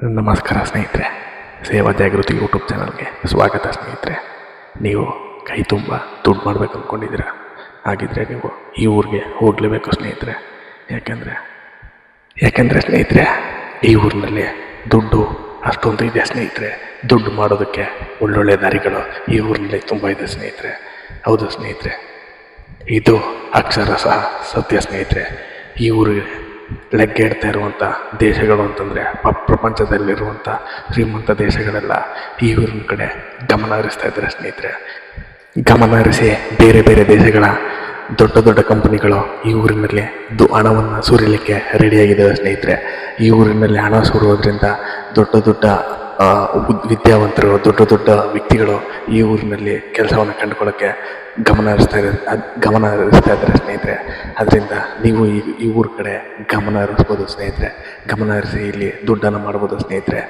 ನಮಸ್ಕಾರ ಸ್ನೇಹಿತರೆ, ಸೇವಾ ಜಾಗೃತಿ ಯೂಟ್ಯೂಬ್ ಚಾನಲ್ಗೆ ಸ್ವಾಗತ ಸ್ನೇಹಿತರೆ. ನೀವು ಕೈ ತುಂಬ ದುಡ್ಡು ಮಾಡಬೇಕು ಅಂದ್ಕೊಂಡಿದ್ದೀರಾ? ಹಾಗಿದ್ರೆ ನೀವು ಈ ಊರಿಗೆ ಹೋಗಲೇಬೇಕು ಸ್ನೇಹಿತರೆ. ಯಾಕೆಂದರೆ ಸ್ನೇಹಿತರೆ, ಈ ಊರಿನಲ್ಲಿ ದುಡ್ಡು ಅಷ್ಟೊಂದು ಇದೆ ಸ್ನೇಹಿತರೆ. ದುಡ್ಡು ಮಾಡೋದಕ್ಕೆ ಒಳ್ಳೊಳ್ಳೆ ದಾರಿಗಳು ಈ ಊರಿನಲ್ಲಿ ತುಂಬ ಇದೆ ಸ್ನೇಹಿತರೆ. ಹೌದು ಸ್ನೇಹಿತರೆ, ಇದು ಅಕ್ಷರ ಸಹ ಸತ್ಯ ಸ್ನೇಹಿತರೆ. ಈ ಊರಿಗೆ ಲೆಗ್ಗೆ ಇಡ್ತಾ ಇರುವಂಥ ದೇಶಗಳು ಅಂತಂದರೆ ಪ್ರಪಂಚದಲ್ಲಿರುವಂಥ ಶ್ರೀಮಂತ ದೇಶಗಳೆಲ್ಲ ಈ ಊರಿನ ಕಡೆ ಗಮನ ಹರಿಸ್ತಾ ಇದ್ದಾರೆ ಸ್ನೇಹಿತರೆ. ಗಮನ ಹರಿಸಿ ಬೇರೆ ಬೇರೆ ದೇಶಗಳ ದೊಡ್ಡ ದೊಡ್ಡ ಕಂಪನಿಗಳು ಈ ಊರಿನಲ್ಲಿ ಹಣವನ್ನು ಸುರಿಲಿಕ್ಕೆ ರೆಡಿಯಾಗಿದ್ದಾವೆ ಸ್ನೇಹಿತರೆ. ಈ ಊರಿನಲ್ಲಿ ಹಣ ಸುರುವುದರಿಂದ ದೊಡ್ಡ ದೊಡ್ಡ ವಿದ್ಯಾವಂತರು, ದೊಡ್ಡ ದೊಡ್ಡ ವ್ಯಕ್ತಿಗಳು ಈ ಊರಿನಲ್ಲಿ ಕೆಲಸವನ್ನು ಕಂಡುಕೊಳ್ಳೋಕ್ಕೆ ಗಮನ ಹರಿಸ್ತಾ ಇದ್ದಾರೆ ಸ್ನೇಹಿತರೆ. ಅದರಿಂದ ನೀವು ಈ ಊರ ಕಡೆ ಗಮನ ಹರಿಸ್ಬೋದು ಸ್ನೇಹಿತರೆ. ಗಮನ ಹರಿಸಿ ಇಲ್ಲಿ ದುಡ್ಡನ್ನು ಮಾಡ್ಬೋದು ಸ್ನೇಹಿತರೆ.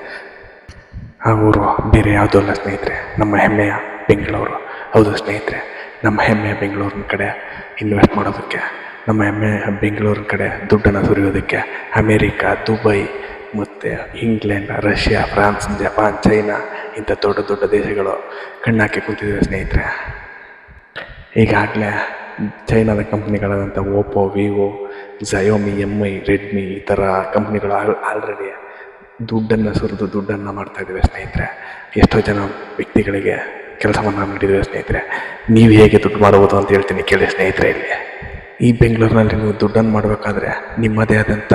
ಆ ಊರು ಬೇರೆ ಯಾವುದೂ ಅಲ್ಲ ಸ್ನೇಹಿತರೆ, ನಮ್ಮ ಹೆಮ್ಮೆಯ ಬೆಂಗಳೂರು. ಹೌದು ಸ್ನೇಹಿತರೆ, ನಮ್ಮ ಹೆಮ್ಮೆಯ ಬೆಂಗಳೂರಿನ ಕಡೆ ಇನ್ವೆಸ್ಟ್ ಮಾಡೋದಕ್ಕೆ, ನಮ್ಮ ಹೆಮ್ಮೆಯ ಬೆಂಗಳೂರಿನ ಕಡೆ ದುಡ್ಡನ್ನು ಸುರಿಯೋದಕ್ಕೆ ಅಮೇರಿಕಾ, ದುಬೈ ಮತ್ತು England, Russia, France, Japan, China ಇಂಥ ದೊಡ್ಡ ದೊಡ್ಡ ದೇಶಗಳು ಕಣ್ಣಾಕಿ ಕುಂತಿದ್ದೇವೆ ಸ್ನೇಹಿತರೆ. ಈಗಾಗಲೇ ಚೈನಾದ ಕಂಪ್ನಿಗಳಾದಂಥ ಓಪೋ, ವಿವೋ, ಝಯೋಮಿ, MI, ರೆಡ್ಮಿ ಈ ಥರ ಕಂಪ್ನಿಗಳು ಆಲ್ರೆಡಿ ದುಡ್ಡನ್ನು ಮಾಡ್ತಾಯಿದ್ದೇವೆ ಸ್ನೇಹಿತರೆ. ಎಷ್ಟೋ ಜನ ವ್ಯಕ್ತಿಗಳಿಗೆ ಕೆಲಸವನ್ನು ನೀಡಿದ್ದೇವೆ ಸ್ನೇಹಿತರೆ. ನೀವು ಹೇಗೆ ದುಡ್ಡು ಮಾಡ್ಬೋದು ಅಂತ ಹೇಳ್ತೀನಿ ಕೇಳಿ ಸ್ನೇಹಿತರೆ. ಇಲ್ಲಿ ಈ ಬೆಂಗಳೂರಿನಲ್ಲಿ ನೀವು ದುಡ್ಡನ್ನು ಮಾಡಬೇಕಾದ್ರೆ ನಿಮ್ಮದೇ ಆದಂಥ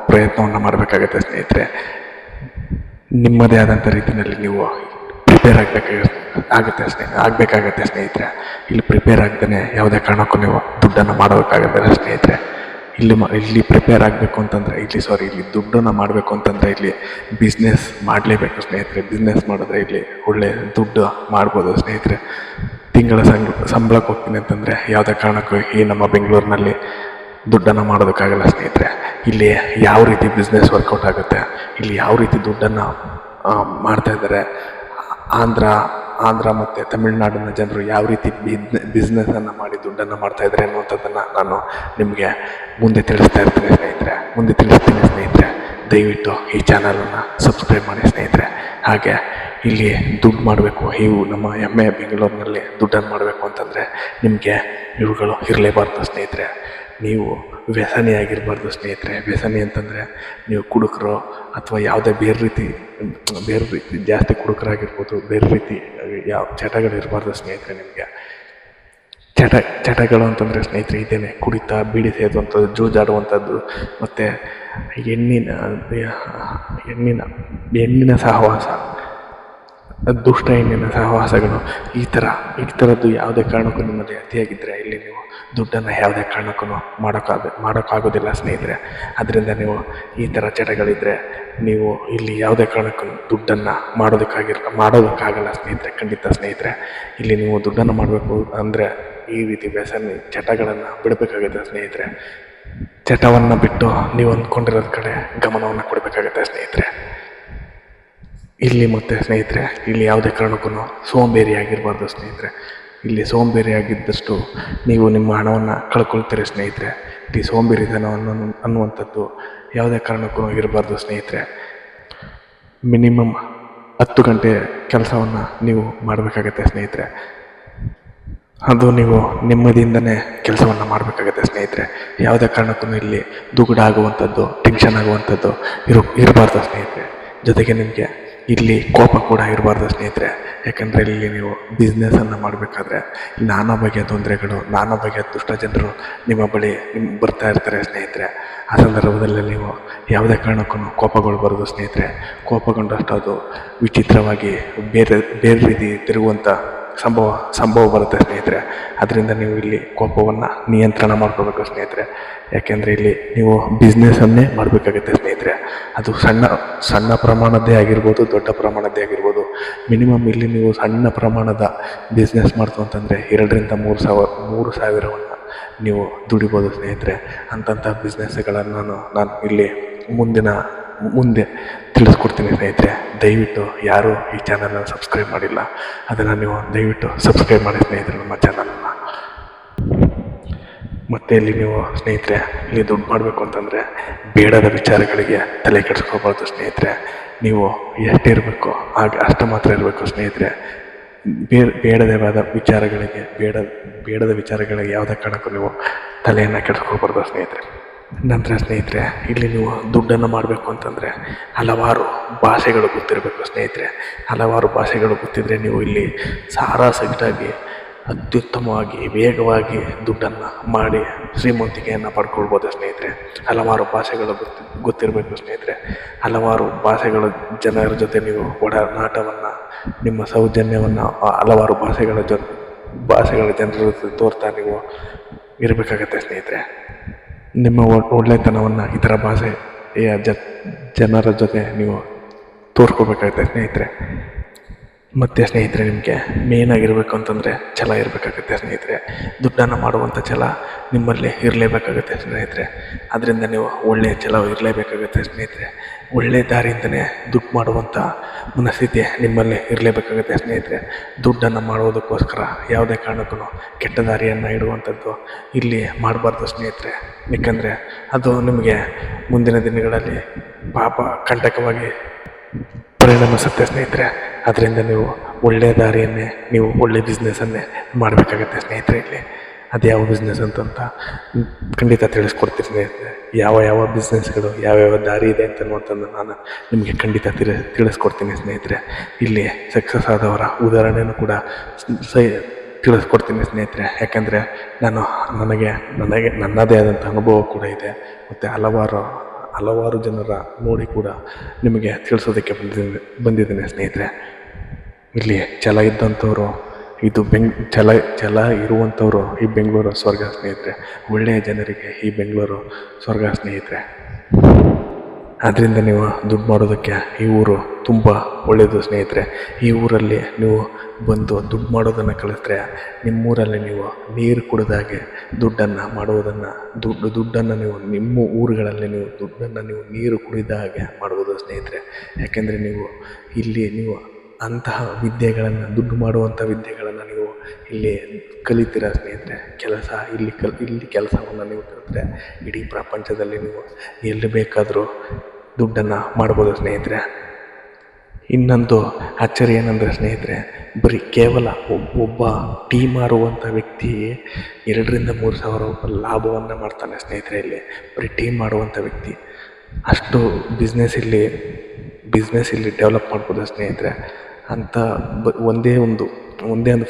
ಪ್ರಯತ್ನವನ್ನು ಮಾಡಬೇಕಾಗತ್ತೆ ಸ್ನೇಹಿತರೆ. ನಿಮ್ಮದೇ ಆದಂಥ ರೀತಿಯಲ್ಲಿ ನೀವು ಪ್ರಿಪೇರ್ ಆಗಬೇಕಾಗತ್ತೆ ಸ್ನೇಹಿತರೆ. ಇಲ್ಲಿ ಪ್ರಿಪೇರ್ ಆಗ್ದೇ ಯಾವುದೇ ಕಾರಣಕ್ಕೂ ನೀವು ದುಡ್ಡನ್ನು ಮಾಡೋದಕ್ಕಾಗಲ್ಲ ಸ್ನೇಹಿತರೆ. ಇಲ್ಲಿ ಪ್ರಿಪೇರ್ ಆಗಬೇಕು ಅಂತಂದರೆ ಇಲ್ಲಿ ದುಡ್ಡನ್ನು ಮಾಡಬೇಕು ಅಂತಂದರೆ ಇಲ್ಲಿ ಬಿಸ್ನೆಸ್ ಮಾಡಲೇಬೇಕು ಸ್ನೇಹಿತರೆ. ಬಿಸ್ನೆಸ್ ಮಾಡಿದ್ರೆ ಇಲ್ಲಿ ಒಳ್ಳೆ ದುಡ್ಡು ಮಾಡ್ಬೋದು ಸ್ನೇಹಿತರೆ. ತಿಂಗಳ ಸಂಬಳಕ್ಕೆ ಹೋಗ್ತೀನಿ ಅಂತಂದರೆ ಯಾವುದೇ ಕಾರಣಕ್ಕೂ ಈ ನಮ್ಮ ಬೆಂಗಳೂರಿನಲ್ಲಿ ದುಡ್ಡನ್ನು ಮಾಡೋದಕ್ಕಾಗಲ್ಲ ಸ್ನೇಹಿತರೆ. ಇಲ್ಲಿ ಯಾವ ರೀತಿ ಬಿಸ್ನೆಸ್ ವರ್ಕೌಟ್ ಆಗುತ್ತೆ, ಇಲ್ಲಿ ಯಾವ ರೀತಿ ದುಡ್ಡನ್ನು ಮಾಡ್ತಾಯಿದ್ದಾರೆ, ಆಂಧ್ರ ಮತ್ತು ತಮಿಳುನಾಡಿನ ಜನರು ಯಾವ ರೀತಿ ಬಿಸ್ನೆಸ್ಸನ್ನು ಮಾಡಿ ದುಡ್ಡನ್ನು ಮಾಡ್ತಾಯಿದ್ದಾರೆ ಅನ್ನುವಂಥದ್ದನ್ನು ನಾನು ನಿಮಗೆ ಮುಂದೆ ತಿಳಿಸ್ತೀನಿ ಸ್ನೇಹಿತರೆ. ದಯವಿಟ್ಟು ಈ ಚಾನಲನ್ನು ಸಬ್ಸ್ಕ್ರೈಬ್ ಮಾಡಿ ಸ್ನೇಹಿತರೆ. ಹಾಗೆ ಇಲ್ಲಿ ದುಡ್ಡು ಮಾಡಬೇಕು, ನಮ್ಮ ಹೆಮ್ಮೆಯ ಬೆಂಗಳೂರಿನಲ್ಲಿ ದುಡ್ಡನ್ನು ಮಾಡಬೇಕು ಅಂತಂದರೆ ನಿಮಗೆ ಇವುಗಳು ಇರಲೇಬಾರ್ದು ಸ್ನೇಹಿತರೆ. ನೀವು ವ್ಯಸನಿಯಾಗಿರಬಾರ್ದು ಸ್ನೇಹಿತರೆ. ವ್ಯಸನಿ ಅಂತಂದರೆ ನೀವು ಕುಡುಕರು ಅಥವಾ ಯಾವುದೇ ಬೇರೆ ರೀತಿ ಜಾಸ್ತಿ ಕುಡುಕರಾಗಿರ್ಬೋದು, ಬೇರೆ ರೀತಿ ಯಾವ ಚಟಗಳಿರಬಾರ್ದು ಸ್ನೇಹಿತರೆ. ನಿಮಗೆ ಚಟಗಳು ಅಂತಂದರೆ ಸ್ನೇಹಿತರೆ ಇದೇನೆ: ಕುಡಿತ, ಬೀಡಿ ಸೇದುವಂಥದ್ದು, ಜೂಜಾಡುವಂಥದ್ದು ಮತ್ತು ಹೆಣ್ಣಿನ ಸಹವಾಸ, ದುಷ್ಟ ಹೆಣ್ಣಿನ ಸಹವಾಸಗಳು, ಈ ಥರದ್ದು ಯಾವುದೇ ಕಾರಣಕ್ಕೂ ನಿಮ್ಮಲ್ಲಿ ಅತಿಯಾಗಿದ್ದರೆ ಇಲ್ಲಿ ನೀವು ದುಡ್ಡನ್ನು ಯಾವುದೇ ಕಾರಣಕ್ಕೂ ಮಾಡೋಕ್ಕಾಗೋದಿಲ್ಲ ಸ್ನೇಹಿತರೆ. ಅದರಿಂದ ನೀವು ಈ ಥರ ಚಟಗಳಿದ್ದರೆ ನೀವು ಇಲ್ಲಿ ಯಾವುದೇ ಕಾರಣಕ್ಕೂ ದುಡ್ಡನ್ನು ಮಾಡೋದಕ್ಕಾಗಲ್ಲ ಸ್ನೇಹಿತರೆ. ಖಂಡಿತ ಸ್ನೇಹಿತರೆ, ಇಲ್ಲಿ ನೀವು ದುಡ್ಡನ್ನು ಮಾಡಬೇಕು ಅಂದರೆ ಈ ರೀತಿ ವ್ಯಸನಿ ಚಟಗಳನ್ನು ಬಿಡಬೇಕಾಗುತ್ತೆ ಸ್ನೇಹಿತರೆ. ಚಟವನ್ನು ಬಿಟ್ಟು ನೀವು ಅಂದ್ಕೊಂಡಿರೋದ ಕಡೆ ಗಮನವನ್ನು ಕೊಡಬೇಕಾಗುತ್ತೆ ಸ್ನೇಹಿತರೆ. ಮತ್ತೆ ಸ್ನೇಹಿತರೆ, ಇಲ್ಲಿ ಯಾವುದೇ ಕಾರಣಕ್ಕೂ ಸೋಂಬೇರಿ ಆಗಿರಬಾರ್ದು ಸ್ನೇಹಿತರೆ. ಇಲ್ಲಿ ಸೋಂಬೇರಿ ಆಗಿದ್ದಷ್ಟು ನೀವು ನಿಮ್ಮ ಹಣವನ್ನು ಕಳ್ಕೊಳ್ತೀರಿ ಸ್ನೇಹಿತರೆ. ಇಲ್ಲಿ ಸೋಂಬೇರಿತನ ಅನ್ನುವಂಥದ್ದು ಯಾವುದೇ ಕಾರಣಕ್ಕೂ ಇರಬಾರ್ದು ಸ್ನೇಹಿತರೆ. ಮಿನಿಮಮ್ 10 ಗಂಟೆ ಕೆಲಸವನ್ನು ನೀವು ಮಾಡಬೇಕಾಗತ್ತೆ ಸ್ನೇಹಿತರೆ. ಅದು ನೀವು ನೆಮ್ಮದಿಯಿಂದನೇ ಕೆಲಸವನ್ನು ಮಾಡಬೇಕಾಗತ್ತೆ ಸ್ನೇಹಿತರೆ. ಯಾವುದೇ ಕಾರಣಕ್ಕೂ ಇಲ್ಲಿ ದುಗುಡಾಗುವಂಥದ್ದು, ಟೆನ್ಷನ್ ಆಗುವಂಥದ್ದು ಇರಬಾರ್ದು ಸ್ನೇಹಿತರೆ. ಜೊತೆಗೆ ನಿಮಗೆ ಇಲ್ಲಿ ಕೋಪ ಕೂಡ ಇರಬಾರ್ದು ಸ್ನೇಹಿತರೆ. ಯಾಕಂದರೆ ಇಲ್ಲಿ ನೀವು ಬಿಸ್ನೆಸ್ಸನ್ನು ಮಾಡಬೇಕಾದ್ರೆ ನಾನಾ ಬಗೆಯ ತೊಂದರೆಗಳು, ನಾನಾ ಬಗೆಯ ದುಷ್ಟ ಜನರು ನಿಮ್ಮ ಬಳಿ ಬರ್ತಾ ಇರ್ತಾರೆ ಸ್ನೇಹಿತರೆ. ಆ ಸಂದರ್ಭದಲ್ಲಿ ನೀವು ಯಾವುದೇ ಕಾರಣಕ್ಕೂ ಕೋಪಗೊಳ್ಬಾರ್ದು ಸ್ನೇಹಿತರೆ. ಕೋಪಗೊಂಡಷ್ಟು ಅದು ವಿಚಿತ್ರವಾಗಿ ಬೇರೆ ರೀತಿ ತಿರುಗುವಂಥ ಸಂಭವ ಬರುತ್ತೆ ಸ್ನೇಹಿತರೆ. ಅದರಿಂದ ನೀವು ಇಲ್ಲಿ ಕೋಪವನ್ನು ನಿಯಂತ್ರಣ ಮಾಡ್ಕೋಬೇಕು ಸ್ನೇಹಿತರೆ. ಯಾಕೆಂದರೆ ಇಲ್ಲಿ ನೀವು ಬಿಸ್ನೆಸ್ಸನ್ನೇ ಮಾಡಬೇಕಾಗುತ್ತೆ ಸ್ನೇಹಿತರೆ. ಅದು ಸಣ್ಣ ಪ್ರಮಾಣದ್ದೇ ಆಗಿರ್ಬೋದು, ದೊಡ್ಡ ಪ್ರಮಾಣದ್ದೇ ಆಗಿರ್ಬೋದು. ಮಿನಿಮಮ್ ಇಲ್ಲಿ ನೀವು ಸಣ್ಣ ಪ್ರಮಾಣದ ಬಿಸ್ನೆಸ್ ಮಾಡ್ತು ಅಂತಂದರೆ 2 ರಿಂದ 3 ಸಾವಿರವನ್ನು ನೀವು ದುಡಿಬೋದು ಸ್ನೇಹಿತರೆ. ಅಂಥ ಬಿಸ್ನೆಸ್ಗಳನ್ನು ನಾನು ಇಲ್ಲಿ ಮುಂದೆ ತಿಳಿಸ್ಕೊಡ್ತೀನಿ ಸ್ನೇಹಿತರೆ. ದಯವಿಟ್ಟು ಯಾರು ಈ ಚಾನಲನ್ನು ಸಬ್ಸ್ಕ್ರೈಬ್ ಮಾಡಿಲ್ಲ, ಅದನ್ನು ನೀವು ದಯವಿಟ್ಟು ಸಬ್ಸ್ಕ್ರೈಬ್ ಮಾಡಿ ಸ್ನೇಹಿತರೆ. ನಮ್ಮ ಚಾನಲನ್ನು ಮತ್ತು ಇಲ್ಲಿ ನೀವು ಸ್ನೇಹಿತರೆ ಇಲ್ಲಿ ದುಡ್ಡು ಮಾಡಬೇಕು ಅಂತಂದರೆ ಬೇಡದ ವಿಚಾರಗಳಿಗೆ ತಲೆ ಕೆಡಿಸ್ಕೋಬಾರ್ದು ಸ್ನೇಹಿತರೆ. ನೀವು ಎಷ್ಟಿರಬೇಕು ಆಗ ಅಷ್ಟು ಮಾತ್ರ ಇರಬೇಕು ಸ್ನೇಹಿತರೆ. ಬೇಡದವಾದ ವಿಚಾರಗಳಿಗೆ ಬೇಡದ ವಿಚಾರಗಳಿಗೆ ಯಾವುದೇ ಕಾರಣಕ್ಕೂ ನೀವು ತಲೆಯನ್ನು ಕೆಡಿಸ್ಕೋಬಾರ್ದು ಸ್ನೇಹಿತರೆ. ನಂತರ ಸ್ನೇಹಿತರೆ ಇಲ್ಲಿ ನೀವು ದುಡ್ಡನ್ನು ಮಾಡಬೇಕು ಅಂತಂದರೆ ಹಲವಾರು ಭಾಷೆಗಳು ಗೊತ್ತಿರಬೇಕು ಸ್ನೇಹಿತರೆ. ಹಲವಾರು ಭಾಷೆಗಳು ಗೊತ್ತಿದ್ದರೆ ನೀವು ಇಲ್ಲಿ ಸಾರಾಸಗಟಾಗಿ ಅತ್ಯುತ್ತಮವಾಗಿ ವೇಗವಾಗಿ ದುಡ್ಡನ್ನು ಮಾಡಿ ಶ್ರೀಮಂತಿಕೆಯನ್ನು ಪಡ್ಕೊಳ್ಬೋದು ಸ್ನೇಹಿತರೆ. ಹಲವಾರು ಭಾಷೆಗಳು ಗೊತ್ತಿರಬೇಕು ಸ್ನೇಹಿತರೆ. ಹಲವಾರು ಭಾಷೆಗಳ ಜನರ ಜೊತೆ ನೀವು ಒಡನಾಟವನ್ನು, ನಿಮ್ಮ ಸೌಜನ್ಯವನ್ನು ಹಲವಾರು ಭಾಷೆಗಳ ಜನರ ಜೊತೆ ತೋರ್ತಾ ನೀವು ಇರಬೇಕಾಗತ್ತೆ ಸ್ನೇಹಿತರೆ. ನಿಮ್ಮ ಒಳ್ಳೆತನವನ್ನು ಇತರ ಭಾಷೆಯ ಜನರ ಜೊತೆ ನೀವು ತೋರ್ಸ್ಕೋಬೇಕಾಗುತ್ತೆ ಸ್ನೇಹಿತರೆ. ಮತ್ತು ಸ್ನೇಹಿತರೆ ನಿಮಗೆ ಮೇನ್ ಆಗಿರಬೇಕು ಅಂತಂದರೆ ಛಲ ಇರಬೇಕಾಗುತ್ತೆ ಸ್ನೇಹಿತರೆ. ದುಡ್ಡನ್ನು ಮಾಡುವಂಥ ಛಲ ನಿಮ್ಮಲ್ಲಿ ಇರಲೇಬೇಕಾಗುತ್ತೆ ಸ್ನೇಹಿತರೆ. ಅದರಿಂದ ನೀವು ಒಳ್ಳೆಯ ಛಲ ಇರಲೇಬೇಕಾಗುತ್ತೆ ಸ್ನೇಹಿತರೆ. ಒಳ್ಳೆಯ ದಾರಿಯಿಂದನೇ ದುಡ್ಡು ಮಾಡುವಂಥ ಮನಸ್ಥಿತಿ ನಿಮ್ಮಲ್ಲಿ ಇರಲೇಬೇಕಾಗುತ್ತೆ ಸ್ನೇಹಿತರೆ. ದುಡ್ಡನ್ನು ಮಾಡುವುದಕ್ಕೋಸ್ಕರ ಯಾವುದೇ ಕಾರಣಕ್ಕೂ ಕೆಟ್ಟ ದಾರಿಯನ್ನು ಇಡುವಂಥದ್ದು ಇಲ್ಲಿ ಮಾಡಬಾರ್ದು ಸ್ನೇಹಿತರೆ. ಏಕೆಂದರೆ ಅದು ನಿಮಗೆ ಮುಂದಿನ ದಿನಗಳಲ್ಲಿ ಪಾಪ ಕಂಟಕವಾಗಿ ಪರಿಣಮಿಸುತ್ತೆ ಸ್ನೇಹಿತರೆ. ಅದರಿಂದ ನೀವು ಒಳ್ಳೆಯ ದಾರಿಯನ್ನೇ, ನೀವು ಒಳ್ಳೆಯ ಬಿಸ್ನೆಸ್ಸನ್ನೇ ಮಾಡಬೇಕಾಗತ್ತೆ ಸ್ನೇಹಿತರೆ. ಇಲ್ಲಿ ಅದು ಯಾವ ಬಿಸ್ನೆಸ್ ಅಂತ ಖಂಡಿತ ತಿಳಿಸ್ಕೊಡ್ತೀನಿ ಸ್ನೇಹಿತರೆ. ಯಾವ ಬಿಸ್ನೆಸ್ಗಳು ಯಾವ್ಯಾವ ದಾರಿ ಇದೆ ಅಂತನ್ನುವಂಥದ್ದು ನಾನು ನಿಮಗೆ ಖಂಡಿತ ತಿಳಿಸ್ಕೊಡ್ತೀನಿ ಸ್ನೇಹಿತರೆ. ಇಲ್ಲಿ ಸಕ್ಸಸ್ ಆದವರ ಉದಾಹರಣೆಯೂ ಕೂಡ ತಿಳಿಸ್ಕೊಡ್ತೀನಿ ಸ್ನೇಹಿತರೆ. ಯಾಕಂದರೆ ನನಗೆ ನನ್ನದೇ ಆದಂಥ ಅನುಭವ ಕೂಡ ಇದೆ. ಮತ್ತು ಹಲವಾರು ಜನರ ನೋಡಿ ಕೂಡ ನಿಮಗೆ ತಿಳಿಸೋದಕ್ಕೆ ಬಂದಿದ್ದೇನೆ ಸ್ನೇಹಿತರೆ. ಇಲ್ಲಿ ಛಲ ಇದ್ದಂಥವ್ರು ಇದು ಛಲ ಇರುವಂಥವ್ರು ಈ ಬೆಂಗಳೂರು ಸ್ವರ್ಗ ಸ್ನೇಹಿತರೆ. ಒಳ್ಳೆಯ ಜನರಿಗೆ ಈ ಬೆಂಗಳೂರು ಸ್ವರ್ಗ ಸ್ನೇಹಿತರೆ. ಆದ್ದರಿಂದ ನೀವು ದುಡ್ಡು ಮಾಡೋದಕ್ಕೆ ಈ ಊರು ತುಂಬ ಒಳ್ಳೆಯದು ಸ್ನೇಹಿತರೆ. ಈ ಊರಲ್ಲಿ ನೀವು ಬಂದು ದುಡ್ಡು ಮಾಡೋದನ್ನು ಕಲಿತ್ರೆ ನಿಮ್ಮೂರಲ್ಲಿ ನೀವು ನೀರು ಕುಡಿದಾಗೆ ದುಡ್ಡನ್ನು ಮಾಡುವುದನ್ನು ದುಡ್ಡನ್ನು ನೀವು ನಿಮ್ಮ ಊರುಗಳಲ್ಲಿ ನೀವು ನೀರು ಕುಡಿದ ಹಾಗೆ ಮಾಡ್ಬೋದು ಸ್ನೇಹಿತರೆ. ಯಾಕೆಂದರೆ ನೀವು ಅಂತಹ ವಿದ್ಯೆಗಳನ್ನು, ದುಡ್ಡು ಮಾಡುವಂಥ ವಿದ್ಯೆಗಳನ್ನು ನೀವು ಇಲ್ಲಿ ಕಲಿತೀರ ಸ್ನೇಹಿತರೆ. ಇಲ್ಲಿ ಕೆಲಸವನ್ನು ನೀವು ಕಲಿತ್ರೆ ಇಡೀ ಪ್ರಪಂಚದಲ್ಲಿ ನೀವು ಎಲ್ಲಿ ಬೇಕಾದರೂ ದುಡ್ಡನ್ನು ಮಾಡ್ಬೋದು ಸ್ನೇಹಿತರೆ. ಇನ್ನೊಂದು ಅಚ್ಚರಿ ಏನಂದರೆ ಸ್ನೇಹಿತರೆ, ಕೇವಲ ಒಬ್ಬ ಟೀ ಮಾರುವಂಥ ವ್ಯಕ್ತಿ 2,000-3,000 ರೂಪಾಯಿ ಲಾಭವನ್ನು ಮಾಡ್ತಾನೆ ಸ್ನೇಹಿತರೆ. ಇಲ್ಲಿ ಬರೀ ಟೀ ಮಾಡುವಂಥ ವ್ಯಕ್ತಿ ಅಷ್ಟು ಬಿಸ್ನೆಸ್ ಇಲ್ಲಿ ಡೆವಲಪ್ ಮಾಡ್ಬೋದು ಸ್ನೇಹಿತರೆ. ಅಂತ ಒಂದೇ ಒಂದು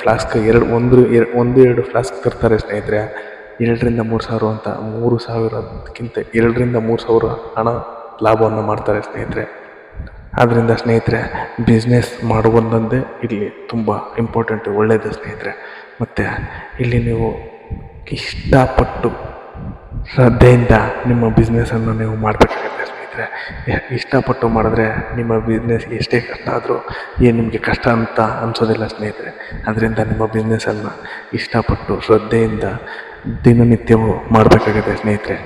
ಫ್ಲಾಸ್ಕ್ ಎರಡು ಫ್ಲಾಸ್ಕ್ ತರ್ತಾರೆ ಸ್ನೇಹಿತರೆ. 2,000-3,000 ಅಂತ 3,000ಕ್ಕಿಂತ 2,000-3,000 ಹಣ ಲಾಭವನ್ನು ಮಾಡ್ತಾರೆ ಸ್ನೇಹಿತರೆ. ಆದ್ದರಿಂದ ಸ್ನೇಹಿತರೆ ಬಿಸ್ನೆಸ್ ಮಾಡುವುದೊಂದೇ ಇಲ್ಲಿ ತುಂಬ ಇಂಪಾರ್ಟೆಂಟ್, ಒಳ್ಳೆಯದು ಸ್ನೇಹಿತರೆ. ಮತ್ತು ಇಲ್ಲಿ ನೀವು ಇಷ್ಟಪಟ್ಟು ಶ್ರದ್ಧೆಯಿಂದ ನಿಮ್ಮ ಬಿಸ್ನೆಸ್ಸನ್ನು ನೀವು ಮಾಡಬೇಕಾಗುತ್ತೆ ಸ್ನೇಹಿತರೆ. ಇಷ್ಟಪಟ್ಟು ಮಾಡಿದ್ರೆ ನಿಮ್ಮ ಬಿಸ್ನೆಸ್ ಎಷ್ಟೇ ಕಷ್ಟ ಆದರೂ ನಿಮಗೆ ಕಷ್ಟ ಅಂತ ಅನಿಸೋದಿಲ್ಲ ಸ್ನೇಹಿತರೆ. ಅದರಿಂದ ನಿಮ್ಮ ಬಿಸ್ನೆಸ್ಸನ್ನು ಇಷ್ಟಪಟ್ಟು ಶ್ರದ್ಧೆಯಿಂದ ದಿನನಿತ್ಯವೂ ಮಾಡಬೇಕಾಗುತ್ತೆ ಸ್ನೇಹಿತರೆ.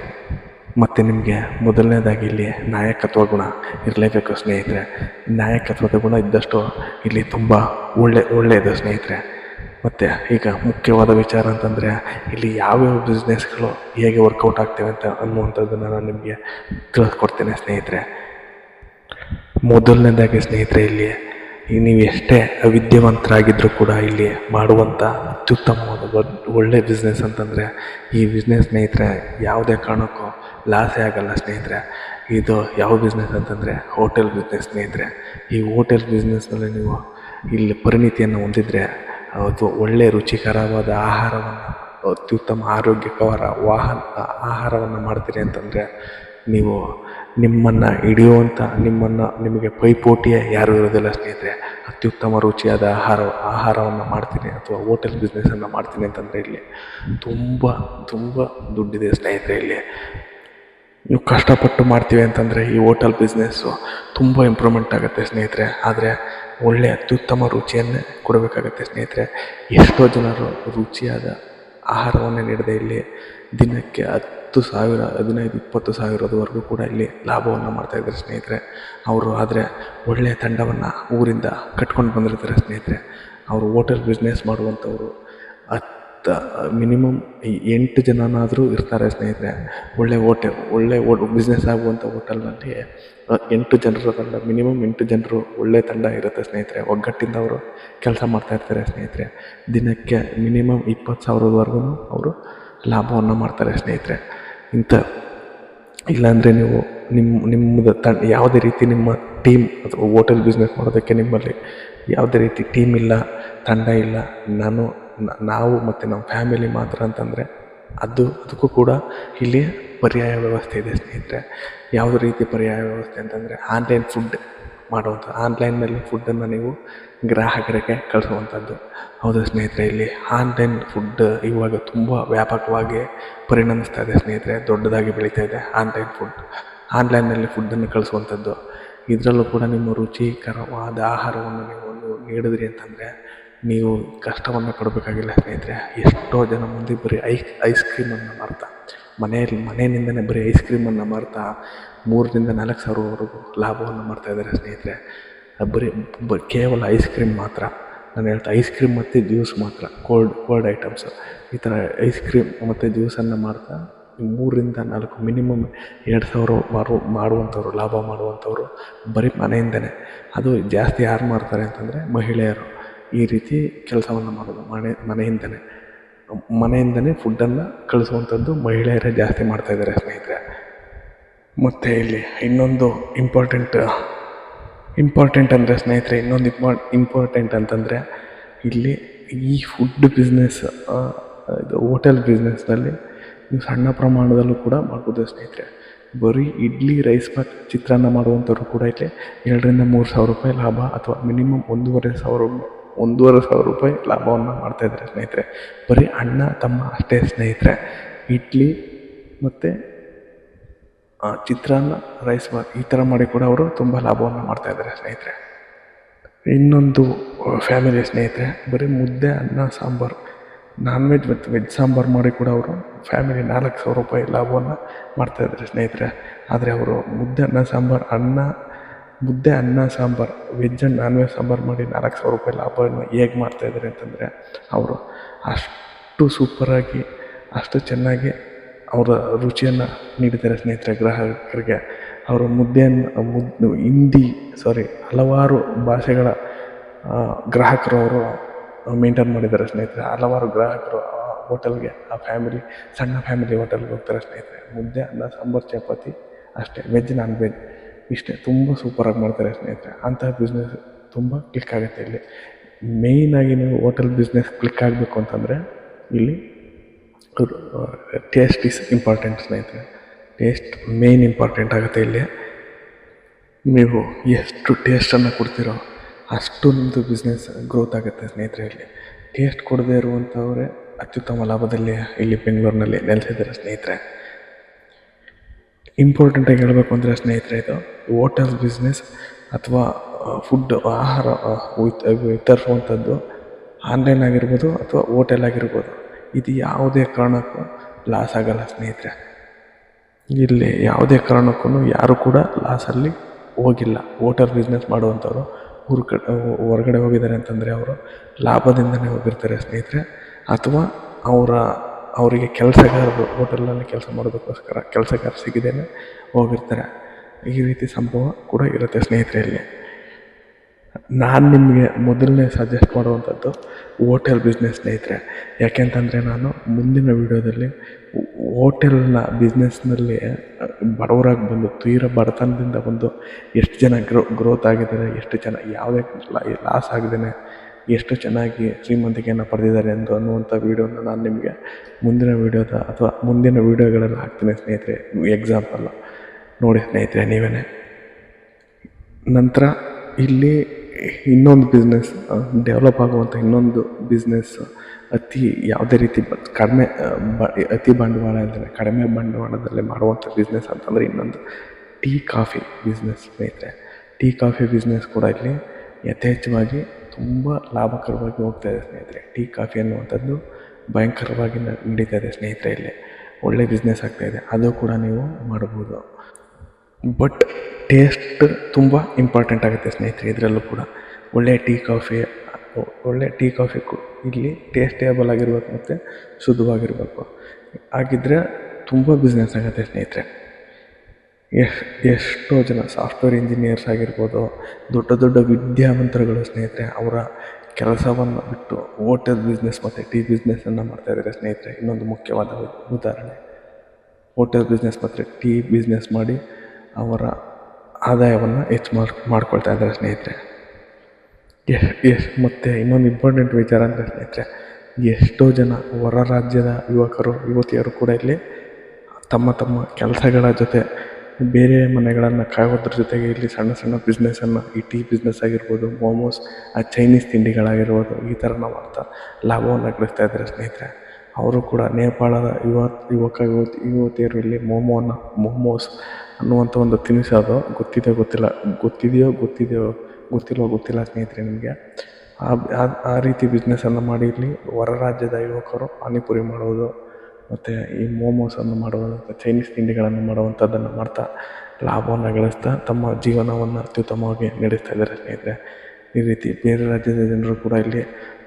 ಮತ್ತು ನಿಮಗೆ ಮೊದಲನೇದಾಗಿ ಇಲ್ಲಿ ನಾಯಕತ್ವ ಗುಣ ಇರಲೇಬೇಕು ಸ್ನೇಹಿತರೆ. ನಾಯಕತ್ವದ ಗುಣ ಇದ್ದಷ್ಟು ಇಲ್ಲಿ ತುಂಬ ಒಳ್ಳೆಯದು ಸ್ನೇಹಿತರೆ. ಮತ್ತು ಈಗ ಮುಖ್ಯವಾದ ವಿಚಾರ ಅಂತಂದರೆ ಇಲ್ಲಿ ಯಾವ್ಯಾವ ಬಿಸ್ನೆಸ್ಗಳು ಹೇಗೆ ವರ್ಕೌಟ್ ಆಗ್ತವೆ ಅನ್ನುವಂಥದ್ದನ್ನು ನಾನು ನಿಮಗೆ ತಿಳಿಸ್ಕೊಡ್ತೇನೆ ಸ್ನೇಹಿತರೆ. ಮೊದಲನೇದಾಗಿ ಸ್ನೇಹಿತರೆ ಇಲ್ಲಿ ನೀವು ಎಷ್ಟೇ ಅವಿದ್ಯಾವಂತರಾಗಿದ್ದರೂ ಕೂಡ ಇಲ್ಲಿ ಮಾಡುವಂಥ ಅತ್ಯುತ್ತಮವಾದ ಒಳ್ಳೆಯ ಬಿಸ್ನೆಸ್ ಅಂತಂದರೆ ಈ ಬಿಸ್ನೆಸ್ ಸ್ನೇಹಿತರೆ ಯಾವುದೇ ಕಾರಣಕ್ಕೂ ಲಾಸೇ ಆಗಲ್ಲ ಸ್ನೇಹಿತರೆ. ಇದು ಯಾವ ಬಿಸ್ನೆಸ್ ಅಂತಂದರೆ ಹೋಟೆಲ್ ಬಿಸ್ನೆಸ್ ಸ್ನೇಹಿತರೆ. ಈ ಹೋಟೆಲ್ ಬಿಸ್ನೆಸ್ನಲ್ಲಿ ನೀವು ಇಲ್ಲಿ ಪರಿಣಿತಿಯನ್ನು ಹೊಂದಿದರೆ ಅದು ಒಳ್ಳೆಯ ರುಚಿಕರವಾದ ಆಹಾರವನ್ನು, ಅತ್ಯುತ್ತಮ ಆರೋಗ್ಯಕರ ಆಹಾರವನ್ನು ಮಾಡ್ತೀರಿ ಅಂತಂದರೆ ನೀವು ನಿಮ್ಮನ್ನು ಹಿಡಿಯುವಂಥ ನಿಮಗೆ ಪೈಪೋಟಿಯೇ ಯಾರೂ ಇರೋದಿಲ್ಲ ಸ್ನೇಹಿತರೆ. ಅತ್ಯುತ್ತಮ ರುಚಿಯಾದ ಆಹಾರವನ್ನು ಮಾಡ್ತೀನಿ ಅಥವಾ ಹೋಟೆಲ್ ಬಿಸ್ನೆಸ್ಸನ್ನು ಮಾಡ್ತೀನಿ ಅಂತಂದರೆ ಇಲ್ಲಿ ತುಂಬ ದುಡ್ಡಿದೆ ಸ್ನೇಹಿತರೆ. ಇಲ್ಲಿ ನೀವು ಕಷ್ಟಪಟ್ಟು ಮಾಡ್ತೀವಿ ಅಂತಂದರೆ ಈ ಹೋಟೆಲ್ ಬಿಸ್ನೆಸ್ಸು ತುಂಬ ಇಂಪ್ರೂವ್ಮೆಂಟ್ ಆಗುತ್ತೆ ಸ್ನೇಹಿತರೆ. ಆದರೆ ಒಳ್ಳೆಯ ಅತ್ಯುತ್ತಮ ರುಚಿಯನ್ನೇ ಕೊಡಬೇಕಾಗತ್ತೆ ಸ್ನೇಹಿತರೆ. ಎಷ್ಟೋ ಜನರು ರುಚಿಯಾದ ಆಹಾರವನ್ನೇ ನೀಡದೆ ಇಲ್ಲಿ ದಿನಕ್ಕೆ 10,000, 15,000, 20,000ವರೆಗೂ ಕೂಡ ಇಲ್ಲಿ ಲಾಭವನ್ನು ಮಾಡ್ತಾಯಿದ್ದಾರೆ ಸ್ನೇಹಿತರೆ. ಅವರು ಆದರೆ ಒಳ್ಳೆಯ ತಂಡವನ್ನು ಊರಿಂದ ಕಟ್ಕೊಂಡು ಬಂದಿರ್ತಾರೆ ಸ್ನೇಹಿತರೆ. ಅವರು ಹೋಟೆಲ್ ಬಿಸ್ನೆಸ್ ಮಾಡುವಂಥವರು ಮಿನಿಮಮ್ 8 ಜನನಾದರೂ ಇರ್ತಾರೆ ಸ್ನೇಹಿತರೆ. ಒಳ್ಳೆ ಬಿಸ್ನೆಸ್ ಆಗುವಂಥ ಹೋಟೆಲ್ನಲ್ಲಿ 8 ಜನರಲ್ಲ, ಮಿನಿಮಮ್ 8 ಜನರು ಒಳ್ಳೆ ತಂಡ ಇರುತ್ತೆ ಸ್ನೇಹಿತರೆ. ಒಗ್ಗಟ್ಟಿಂದ ಅವರು ಕೆಲಸ ಮಾಡ್ತಾಯಿರ್ತಾರೆ ಸ್ನೇಹಿತರೆ. ದಿನಕ್ಕೆ ಮಿನಿಮಮ್ 20,000ವರೆಗೂ ಅವರು ಲಾಭವನ್ನು ಮಾಡ್ತಾರೆ ಸ್ನೇಹಿತರೆ. ಇಲ್ಲಾಂದರೆ ನೀವು ನಿಮ್ಮದು ಯಾವುದೇ ರೀತಿ ನಿಮ್ಮ ಟೀಮ್ ಅಥವಾ ಹೋಟೆಲ್ ಬಿಸ್ನೆಸ್ ಮಾಡೋದಕ್ಕೆ ನಿಮ್ಮಲ್ಲಿ ಯಾವುದೇ ರೀತಿ ಟೀಮ್ ಇಲ್ಲ, ತಂಡ ಇಲ್ಲ, ನಾವು ಮತ್ತು ನಮ್ಮ ಫ್ಯಾಮಿಲಿ ಮಾತ್ರ ಅಂತಂದರೆ ಅದಕ್ಕೂ ಕೂಡ ಇಲ್ಲಿ ಪರ್ಯಾಯ ವ್ಯವಸ್ಥೆ ಇದೆ ಸ್ನೇಹಿತರೆ. ಯಾವುದೇ ರೀತಿ ಪರ್ಯಾಯ ವ್ಯವಸ್ಥೆ ಅಂತಂದರೆ ಆನ್ಲೈನ್ ಫುಡ್ ಮಾಡುವಂಥ, ಆನ್ಲೈನ್ನಲ್ಲಿ ಫುಡ್ಡನ್ನು ನೀವು ಗ್ರಾಹಕರಿಗೆ ಕಳಿಸುವಂಥದ್ದು. ಹೌದು ಸ್ನೇಹಿತರೆ, ಇಲ್ಲಿ ಆನ್ಲೈನ್ ಫುಡ್ ಇವಾಗ ತುಂಬ ವ್ಯಾಪಕವಾಗಿ ಪರಿಣಮಿಸ್ತಾ ಇದೆ ಸ್ನೇಹಿತರೆ. ದೊಡ್ಡದಾಗಿ ಬೆಳೀತಾ ಇದೆ ಆನ್ಲೈನ್ನಲ್ಲಿ ಫುಡ್ಡನ್ನು ಕಳಿಸುವಂಥದ್ದು. ಇದರಲ್ಲೂ ಕೂಡ ನಿಮ್ಮ ರುಚಿಕರವಾದ ಆಹಾರವನ್ನು ನೀವು ನೀಡಿದ್ರಿ ಅಂತಂದರೆ ನೀವು ಕಷ್ಟವನ್ನು ಪಡಬೇಕಾಗಿಲ್ಲ ಸ್ನೇಹಿತರೆ. ಎಷ್ಟೋ ಜನ ಮುಂದೆ ಬರೀ ಐಸ್ ಕ್ರೀಮನ್ನು ಮಾರ್ತಾ, ಮನೆಯಿಂದನೇ ಬರೀ ಐಸ್ ಕ್ರೀಮನ್ನು ಮಾರ್ತಾ 3,000-4,000 ಸಾವಿರವರೆಗೂ ಲಾಭವನ್ನು ಮಾಡ್ತಾಯಿದ್ದಾರೆ ಸ್ನೇಹಿತರೆ. ಕೇವಲ ಐಸ್ ಕ್ರೀಮ್ ಮಾತ್ರ. ನಾನು ಹೇಳ್ತಾ ಐಸ್ ಕ್ರೀಮ್ ಮತ್ತು ಜ್ಯೂಸ್ ಮಾತ್ರ, ಕೋಲ್ಡ್ ಐಟಮ್ಸು. ಈ ಥರ ಐಸ್ ಕ್ರೀಮ್ ಮತ್ತು ಜ್ಯೂಸನ್ನು ಮಾಡ್ತಾ 3-4 ಮಿನಿಮಮ್ 2,000 ಮಾಡುವಂಥವ್ರು, ಲಾಭ ಮಾಡುವಂಥವ್ರು ಬರೀ ಮನೆಯಿಂದನೇ. ಅದು ಜಾಸ್ತಿ ಯಾರು ಮಾಡ್ತಾರೆ ಅಂತಂದರೆ ಮಹಿಳೆಯರು. ಈ ರೀತಿ ಕೆಲಸವನ್ನು ಮಾಡೋದು ಮನೆಯಿಂದನೇ ಫುಡ್ಡನ್ನು ಕಳಿಸುವಂಥದ್ದು ಮಹಿಳೆಯರೇ ಜಾಸ್ತಿ ಮಾಡ್ತಾಯಿದ್ದಾರೆ ಸ್ನೇಹಿತರೆ. ಮತ್ತು ಇಲ್ಲಿ ಇನ್ನೊಂದು ಇಂಪಾರ್ಟೆಂಟ್ ಅಂದರೆ ಸ್ನೇಹಿತರೆ, ಇಂಪಾರ್ಟೆಂಟ್ ಅಂತಂದರೆ ಇಲ್ಲಿ ಈ ಫುಡ್ ಬಿಸ್ನೆಸ್, ಇದು ಹೋಟೆಲ್ ಬಿಸ್ನೆಸ್ನಲ್ಲಿ ನೀವು ಸಣ್ಣ ಪ್ರಮಾಣದಲ್ಲೂ ಕೂಡ ಮಾಡ್ಬೋದು ಸ್ನೇಹಿತರೆ. ಬರೀ ಇಡ್ಲಿ, ರೈಸ್ ಬಾತ್, ಚಿತ್ರಾನ್ನ ಮಾಡುವಂಥವ್ರು ಕೂಡ ಇಲ್ಲಿ 2,000-3,000 ರೂಪಾಯಿ ಲಾಭ, ಅಥವಾ ಮಿನಿಮಮ್ 1,500 ರೂಪಾಯಿ ಲಾಭವನ್ನು ಮಾಡ್ತಾಯಿದ್ದಾರೆ ಸ್ನೇಹಿತರೆ. ಬರೀ ಅಣ್ಣ ತಮ್ಮ ಅಷ್ಟೇ ಸ್ನೇಹಿತರೆ. ಇಡ್ಲಿ ಮತ್ತು ಚಿತ್ರಾನ್ನ, ರೈಸ್ ಬಾತ್ ಈ ಥರ ಮಾಡಿ ಕೂಡ ಅವರು ತುಂಬ ಲಾಭವನ್ನು ಮಾಡ್ತಾಯಿದ್ದಾರೆ ಸ್ನೇಹಿತರೆ. ಇನ್ನೊಂದು ಫ್ಯಾಮಿಲಿ ಸ್ನೇಹಿತರೆ, ಬರೀ ಮುದ್ದೆ, ಅನ್ನ, ಸಾಂಬಾರು, ನಾನ್ ವೆಜ್ ಮತ್ತು ವೆಜ್ ಸಾಂಬಾರು ಮಾಡಿ ಕೂಡ ಅವರು ಫ್ಯಾಮಿಲಿ 4,000 ರೂಪಾಯಿ ಲಾಭವನ್ನು ಮಾಡ್ತಾಯಿದ್ದಾರೆ ಸ್ನೇಹಿತರೆ. ಆದರೆ ಅವರು ಮುದ್ದೆ, ಅನ್ನ, sambar, veg and non veg sambar ಮಾಡಿ 4,000 ರೂಪಾಯಿ ಲಾಭವನ್ನು ಹೇಗೆ ಮಾಡ್ತಾಯಿದ್ದಾರೆ ಅಂತಂದರೆ, ಅವರು ಅಷ್ಟು ಸೂಪರಾಗಿ, ಅಷ್ಟು ಚೆನ್ನಾಗಿ ಅವರ ರುಚಿಯನ್ನು ನೀಡಿದ್ದಾರೆ ಸ್ನೇಹಿತರೆ ಗ್ರಾಹಕರಿಗೆ. ಅವರು ಹಲವಾರು ಭಾಷೆಗಳ ಗ್ರಾಹಕರು ಅವರು ಮೇಂಟೈನ್ ಮಾಡಿದ್ದಾರೆ ಸ್ನೇಹಿತರೆ. ಹಲವಾರು ಗ್ರಾಹಕರು ಹೋಟೆಲ್ಗೆ, ಸಣ್ಣ ಫ್ಯಾಮಿಲಿ ಹೋಟೆಲ್ಗೆ ಹೋಗ್ತಾರೆ ಸ್ನೇಹಿತರೆ. ಮುದ್ದೆ, ಅನ್ನ, ಸಾಂಬಾರು, ಚಪಾತಿ ಅಷ್ಟೇ, ವೆಜ್, ನಾನ್ ವೆಜ್ ಇಷ್ಟೇ, ತುಂಬ ಸೂಪರಾಗಿ ಮಾಡ್ತಾರೆ ಸ್ನೇಹಿತರೆ. ಅಂತಹ ಬಿಸ್ನೆಸ್ ತುಂಬ ಕ್ಲಿಕ್ ಆಗುತ್ತೆ ಇಲ್ಲಿ. ಮೇಯ್ನಾಗಿ ನೀವು ಹೋಟೆಲ್ ಬಿಸ್ನೆಸ್ ಕ್ಲಿಕ್ ಆಗಬೇಕು ಅಂತಂದರೆ ಇಲ್ಲಿ ಟೇಸ್ಟ್ ಈಸ್ ಇಂಪಾರ್ಟೆಂಟ್ ಸ್ನೇಹಿತರೆ. ಟೇಸ್ಟ್ ಮೇಯ್ನ್ ಇಂಪಾರ್ಟೆಂಟ್ ಆಗುತ್ತೆ ಇಲ್ಲಿ. ನೀವು ಎಷ್ಟು ಟೇಸ್ಟನ್ನು ಕೊಡ್ತೀರೋ ಅಷ್ಟು ನಿಮ್ಮದು ಬಿಸ್ನೆಸ್ ಗ್ರೋತ್ ಆಗುತ್ತೆ ಸ್ನೇಹಿತರೆ. ಇಲ್ಲಿ ಟೇಸ್ಟ್ ಕೊಡದೇ ಇರುವಂಥವರೇ ಅತ್ಯುತ್ತಮ ಲಾಭದಲ್ಲಿ ಇಲ್ಲಿ ಬೆಂಗಳೂರಿನಲ್ಲಿ ನೆಲೆಸಿದ್ದಾರೆ ಸ್ನೇಹಿತರೆ. ಇಂಪಾರ್ಟೆಂಟಾಗಿ ಹೇಳಬೇಕು ಅಂದರೆ ಸ್ನೇಹಿತರೆ, ಇದು ಹೋಟೆಲ್ ಬಿಸ್ನೆಸ್ ಅಥವಾ ಫುಡ್ ಆಹಾರ ವಿತರಿಸುವಂಥದ್ದು ಆನ್ಲೈನ್ ಆಗಿರ್ಬೋದು ಅಥವಾ ಹೋಟೆಲ್ ಆಗಿರ್ಬೋದು, ಇದು ಯಾವುದೇ ಕಾರಣಕ್ಕೂ ಲಾಸ್ ಆಗಲ್ಲ ಸ್ನೇಹಿತರೆ. ಇಲ್ಲಿ ಯಾವುದೇ ಕಾರಣಕ್ಕೂ ಯಾರು ಕೂಡ ಲಾಸಲ್ಲಿ ಹೋಗಿಲ್ಲ. ಹೋಟೆಲ್ ಬಿಸ್ನೆಸ್ ಮಾಡುವಂಥವ್ರು ಹೊರಗಡೆ ಹೋಗಿದ್ದಾರೆ ಅಂತಂದರೆ ಅವರು ಲಾಭದಿಂದನೇ ಹೋಗಿರ್ತಾರೆ ಸ್ನೇಹಿತರೆ. ಅಥವಾ ಅವರಿಗೆ ಕೆಲಸಗಾರರು, ಹೋಟೆಲ್ನಲ್ಲಿ ಕೆಲಸ ಮಾಡೋದಕ್ಕೋಸ್ಕರ ಕೆಲಸಗಾರ ಸಿಗದೇನೆ ಹೋಗಿರ್ತಾರೆ. ಈ ರೀತಿ ಸಂಭವ ಕೂಡ ಇರುತ್ತೆ ಸ್ನೇಹಿತರಲ್ಲಿ. ನಾನು ನಿಮಗೆ ಮೊದಲನೇ ಸಜೆಸ್ಟ್ ಮಾಡುವಂಥದ್ದು ಹೋಟೆಲ್ ಬಿಸ್ನೆಸ್ ಸ್ನೇಹಿತರೆ. ಯಾಕೆಂತಂದರೆ ನಾನು ಮುಂದಿನ ವೀಡಿಯೋದಲ್ಲಿ ಹೋಟೆಲ್ನ ಬಿಸ್ನೆಸ್ನಲ್ಲಿ ಬಡವರಾಗಿ ಬಂದು, ತೀರ ಬಡತನದಿಂದ ಬಂದು ಎಷ್ಟು ಜನ ಗ್ರೋತ್ ಆಗಿದ್ದಾರೆ, ಎಷ್ಟು ಜನ ಯಾವುದೇ ಲಾಸ್ ಆಗದೇ ಎಷ್ಟು ಚೆನ್ನಾಗಿ ಶ್ರೀಮಂತಿಕೆಯನ್ನು ಪಡೆದಿದ್ದಾರೆ ಅನ್ನುವಂಥ ವೀಡಿಯೋನ ನಾನು ನಿಮಗೆ ಮುಂದಿನ ವೀಡಿಯೋಗಳಲ್ಲಿ ಹಾಕ್ತೀನಿ ಸ್ನೇಹಿತರೆ. ಎಕ್ಸಾಂಪಲ್ ನೋಡಿ ಸ್ನೇಹಿತರೆ ನೀವೇ. ನಂತರ ಇಲ್ಲಿ ಇನ್ನೊಂದು ಬಿಸ್ನೆಸ್, ಡೆವಲಪ್ ಆಗುವಂಥ ಇನ್ನೊಂದು ಬಿಸ್ನೆಸ್, ಯಾವುದೇ ರೀತಿ ಅತಿ ಬಂಡವಾಳ ಇಲ್ಲದೆ ಕಡಿಮೆ ಬಂಡವಾಳದಲ್ಲಿ ಮಾಡುವಂಥ ಬಿಸ್ನೆಸ್ ಅಂತಂದರೆ ಇನ್ನೊಂದು ಟೀ ಕಾಫಿ ಬಿಸ್ನೆಸ್ ಸ್ನೇಹಿತರೆ. ಟೀ ಕಾಫಿ ಬಿಸ್ನೆಸ್ ಕೂಡ ಇಲ್ಲಿ ಯಥೇಚ್ಛವಾಗಿ ತುಂಬ ಲಾಭಕರವಾಗಿ ಹೋಗ್ತಾಯಿದೆ ಸ್ನೇಹಿತರೆ. ಟೀ ಕಾಫಿ ಅನ್ನುವಂಥದ್ದು ಭಯಂಕರವಾಗಿ ನಡೀತಾ ಇದೆ ಸ್ನೇಹಿತರೆ. ಇಲ್ಲಿ ಒಳ್ಳೆ ಬಿಸ್ನೆಸ್ ಆಗ್ತಾಯಿದೆ, ಅದು ಕೂಡ ನೀವು ಮಾಡ್ಬೋದು. ಬಟ್ ಟೇಸ್ಟ್ ತುಂಬ ಇಂಪಾರ್ಟೆಂಟ್ ಆಗುತ್ತೆ ಸ್ನೇಹಿತರೆ. ಇದರಲ್ಲೂ ಕೂಡ ಒಳ್ಳೆಯ ಟೀ ಕಾಫಿ ಒಳ್ಳೆ ಟೀ ಕಾಫಿ ಇಲ್ಲಿ ಟೇಸ್ಟೇಬಲ್ ಆಗಿರ್ಬೇಕು ಮತ್ತು ಶುದ್ಧವಾಗಿರಬೇಕು. ಹಾಗಿದ್ರೆ ತುಂಬ ಬಿಸ್ನೆಸ್ ಆಗುತ್ತೆ ಸ್ನೇಹಿತರೆ. ಎಷ್ಟೋ ಜನ ಸಾಫ್ಟ್ವೇರ್ ಇಂಜಿನಿಯರ್ಸ್ ಆಗಿರ್ಬೋದು, ದೊಡ್ಡ ದೊಡ್ಡ ವಿದ್ಯಾವಂತರುಗಳು ಸ್ನೇಹಿತರೆ, ಅವರ ಕೆಲಸವನ್ನು ಬಿಟ್ಟು ಹೋಟೆಲ್ ಬಿಸ್ನೆಸ್ ಮತ್ತು ಟೀ ಬಿಸ್ನೆಸ್ಸನ್ನು ಮಾಡ್ತಾಯಿದ್ದಾರೆ ಸ್ನೇಹಿತರೆ. ಇನ್ನೊಂದು ಮುಖ್ಯವಾದ ಉದಾಹರಣೆ, ಹೋಟೆಲ್ ಬಿಸ್ನೆಸ್ ಮತ್ತು ಟೀ ಬಿಸ್ನೆಸ್ ಮಾಡಿ ಅವರ ಆದಾಯವನ್ನು ಹೆಚ್ಚು ಮಾಡ್ಕೊಳ್ತಾ ಇದ್ದಾರೆ ಸ್ನೇಹಿತರೆ. ಮತ್ತು ಇನ್ನೊಂದು ಇಂಪಾರ್ಟೆಂಟ್ ವಿಚಾರ ಅಂದರೆ ಸ್ನೇಹಿತರೆ, ಎಷ್ಟೋ ಜನ ಹೊರ ರಾಜ್ಯದ ಯುವತಿಯರು ಕೂಡ ಇಲ್ಲಿ ತಮ್ಮ ತಮ್ಮ ಕೆಲಸಗಳ ಜೊತೆ ಬೇರೆ ಮನೆಗಳನ್ನು ಕಾಯೋದ್ರ ಜೊತೆಗೆ ಇಲ್ಲಿ ಸಣ್ಣ ಸಣ್ಣ ಬಿಸ್ನೆಸ್ಸನ್ನು, ಈ ಟೀ ಬಿಸ್ನೆಸ್ ಆಗಿರ್ಬೋದು, ಮೋಮೋಸ್, ಚೈನೀಸ್ ತಿಂಡಿಗಳಾಗಿರ್ಬೋದು, ಈ ಥರ ಮಾಡ್ತಾ ಲಾಭವನ್ನು ಗಳಿಸ್ತಾ ಇದ್ದಾರೆ ಸ್ನೇಹಿತರೆ. ಅವರು ಕೂಡ ನೇಪಾಳದ ಯುವತಿಯರು ಇಲ್ಲಿ ಮೋಮೋಸ್ ಅನ್ನುವಂಥ ಒಂದು ತಿನಿಸು, ಅದು ಗೊತ್ತಿದೆಯೋ ಗೊತ್ತಿಲ್ಲ ಸ್ನೇಹಿತರೆ ನಿಮಗೆ. ಆ ರೀತಿ ಬಿಸ್ನೆಸ್ಸನ್ನು ಮಾಡಿ ಇಲ್ಲಿ ಹೊರ ರಾಜ್ಯದ ಯುವಕರು ಪಾನಿಪುರಿ ಮಾಡುವುದು ಮತ್ತು ಈ ಮೋಮೋಸನ್ನು ಮಾಡುವುದು, ಚೈನೀಸ್ ತಿಂಡಿಗಳನ್ನು ಮಾಡುವಂಥದ್ದನ್ನು ಮಾಡ್ತಾ ಲಾಭವನ್ನು ಗಳಿಸ್ತಾ ತಮ್ಮ ಜೀವನವನ್ನು ಅತ್ಯುತ್ತಮವಾಗಿ ನಡೆಸ್ತಾ ಇದ್ದಾರೆ ಸ್ನೇಹಿತರೆ. ಈ ರೀತಿ ಬೇರೆ ರಾಜ್ಯದ ಜನರು ಕೂಡ ಇಲ್ಲಿ